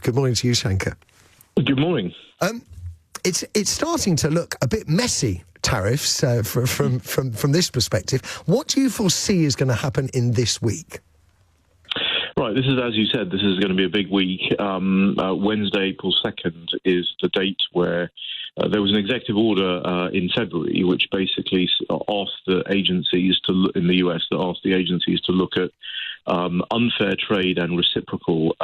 Good morning to you, Shanker. Good morning. It's starting to look a bit messy, tariffs, from this perspective. What do you foresee is going to happen in this week? Right, this is, as you said, this is going to be a big week. Wednesday, April 2nd, is the date where there was an executive order in February which basically asked the agencies in the US that asked the agencies to look at unfair trade and reciprocal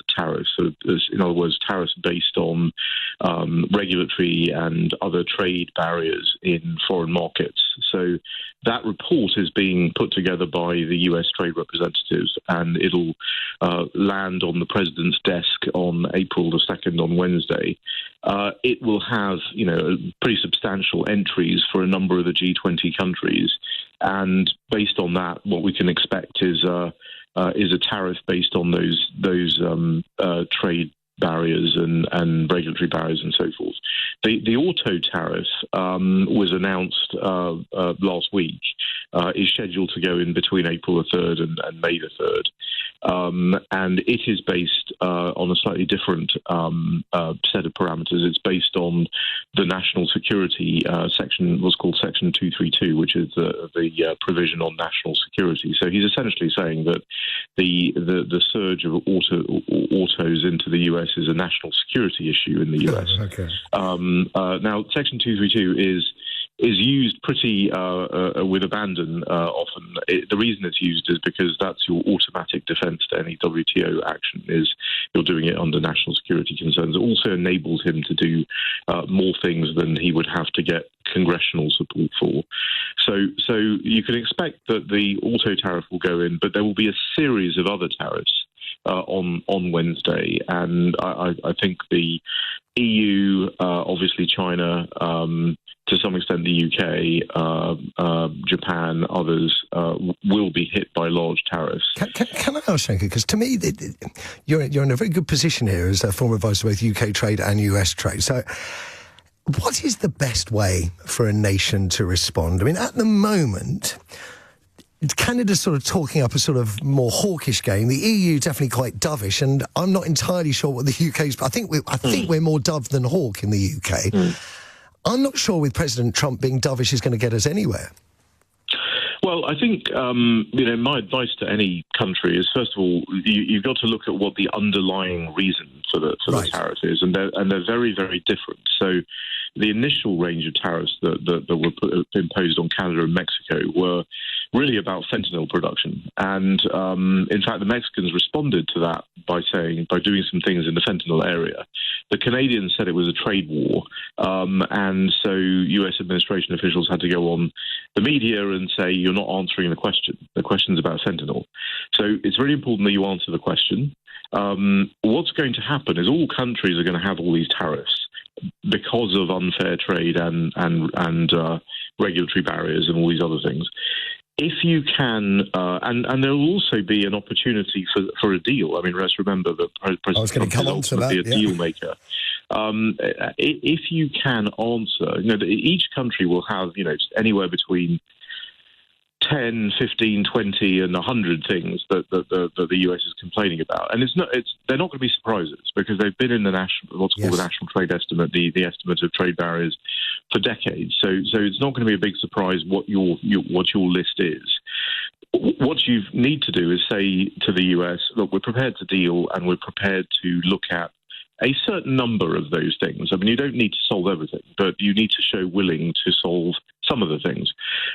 tariffs. So, in other words, tariffs based on regulatory and other trade barriers in foreign markets. So that report is being put together by the US trade representatives, and it'll land on the president's desk on April the 2nd, on Wednesday. It will have, pretty substantial entries for a number of the G20 countries, and based on that, what we can expect is a tariff based on those trade barriers and regulatory barriers and so forth. The auto tariff was announced last week, is scheduled to go in between April the 3rd and May the 3rd. And it is based on a slightly different set of parameters. It's based on the national security section, what's called Section 232, which is the provision on national security. So he's essentially saying that the surge of autos into the US is a national security issue in the US. Okay. Now, Section 232 is used pretty with abandon often. The reason it's used is because that's your automatic defence to any WTO action, is you're doing it under national security concerns. It also enables him to do more things than he would have to get congressional support for. So you can expect that the auto tariff will go in, but there will be a series of other tariffs on Wednesday, and I think the EU, obviously China, to some extent the UK, Japan, others will be hit by large tariffs. Can I ask, Shanker, because to me you're in a very good position here as a former advisor of both UK trade and US trade. So what is the best way for a nation to respond? I mean, at the moment, Canada's sort of talking up a sort of more hawkish game. The EU definitely quite dovish, and I'm not entirely sure what the UK's. I think we're more dove than hawk in the UK. I'm not sure with President Trump being dovish is going to get us anywhere. Well, I think my advice to any country is, first of all, you've got to look at what the underlying reason for the tariff is, and they're very, very different. So the initial range of tariffs that were imposed on Canada and Mexico were really about fentanyl production. And in fact, the Mexicans responded to that by doing some things in the fentanyl area. The Canadians said it was a trade war. And so US administration officials had to go on the media and say, you're not answering the question. The question's about fentanyl. So it's really important that you answer the question. What's going to happen is all countries are going to have all these tariffs because of unfair trade and regulatory barriers and all these other things. If you can, and there will also be an opportunity for a deal. I mean, let's remember that President Trump is ultimately a deal maker. If you can answer, each country will have, anywhere between 10, 15, 20 and 100 things that the US is complaining about. And they're not going to be surprises because they've been in what's called the National Trade Estimate, the estimate of trade barriers, for decades. So it's not going to be a big surprise what your list is. What you need to do is say to the US, look, we're prepared to deal and we're prepared to look at a certain number of those things. I mean, you don't need to solve everything, but you need to show willing to solve some of the things.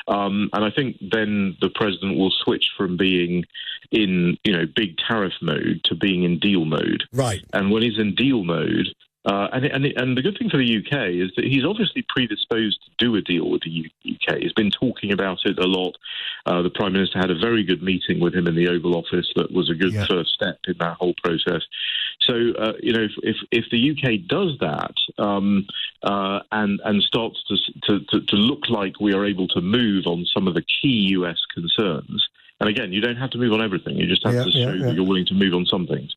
And I think then the president will switch from being in, big tariff mode to being in deal mode. Right. And when he's in deal mode, and the good thing for the UK is that he's obviously predisposed to do a deal with the UK. He's been talking about it a lot. The Prime Minister had a very good meeting with him in the Oval Office that was a good first step in that whole process. So, if the UK does that and starts to look like we are able to move on some of the key US concerns, and again, you don't have to move on everything. You just have to show that you're willing to move on some things.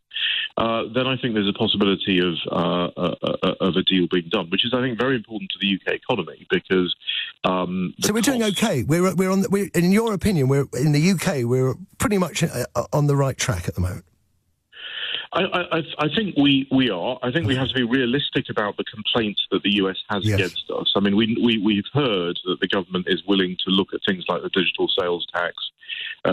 Then I think there's a possibility of a deal being done, which is, I think, very important to the UK economy because. So we're doing okay. We're in your opinion, we're in the UK. We're pretty much on the right track at the moment. I think we are. I think we have to be realistic about the complaints that the US has against us. I mean, we've heard that the government is willing to look at things like the digital sales tax.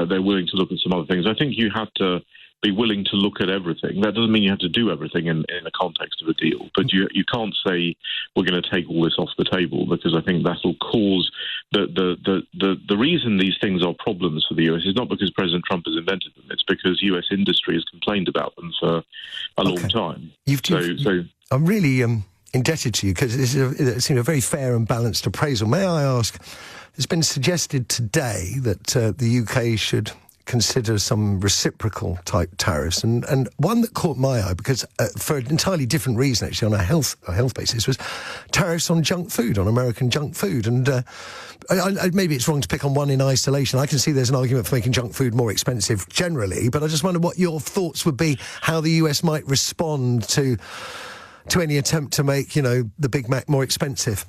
They're willing to look at some other things. I think you have to be willing to look at everything. That doesn't mean you have to do everything in the context of a deal, but you can't say we're going to take all this off the table, because I think that will cause the reason these things are problems for the US is not because President Trump has invented them. It's because US industry has complained about them for a long time. I'm really indebted to you, because it seemed a very fair and balanced appraisal. May I ask, it's been suggested today that the UK should consider some reciprocal type tariffs, and one that caught my eye, because for an entirely different reason, actually, on a health basis, was tariffs on junk food, on American junk food. And maybe it's wrong to pick on one in isolation. I can see there's an argument for making junk food more expensive generally, but I just wonder what your thoughts would be, how the US might respond to any attempt to make, the Big Mac more expensive.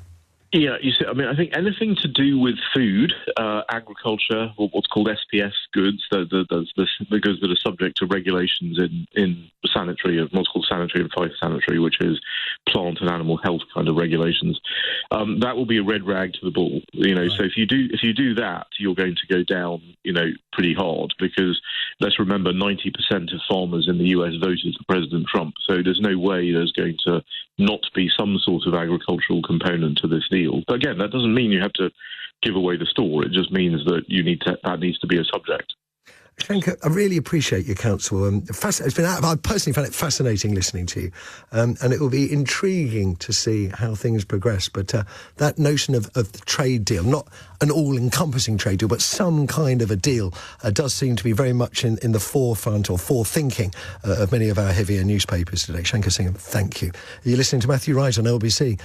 Yeah, you see, I mean, I think anything to do with food, agriculture, or what's called SPS goods, the goods that are subject to regulations in sanitary, what's called sanitary and phytosanitary, which is plant and animal health kind of regulations, that will be a red rag to the bull. Right. So if you do that, you're going to go down, pretty hard, because let's remember 90% of farmers in the US voted for President Trump. So there's no way there's going to not be some sort of agricultural component to this deal. But again, that doesn't mean you have to give away the store. It just means that that needs to be a subject. Shanker, I really appreciate your counsel. I personally found it fascinating listening to you, and it will be intriguing to see how things progress. But that notion of the trade deal, not an all-encompassing trade deal, but some kind of a deal, does seem to be very much in the forefront or forethinking of many of our heavier newspapers today. Shanker Singham, thank you. You're listening to Matthew Wright on LBC.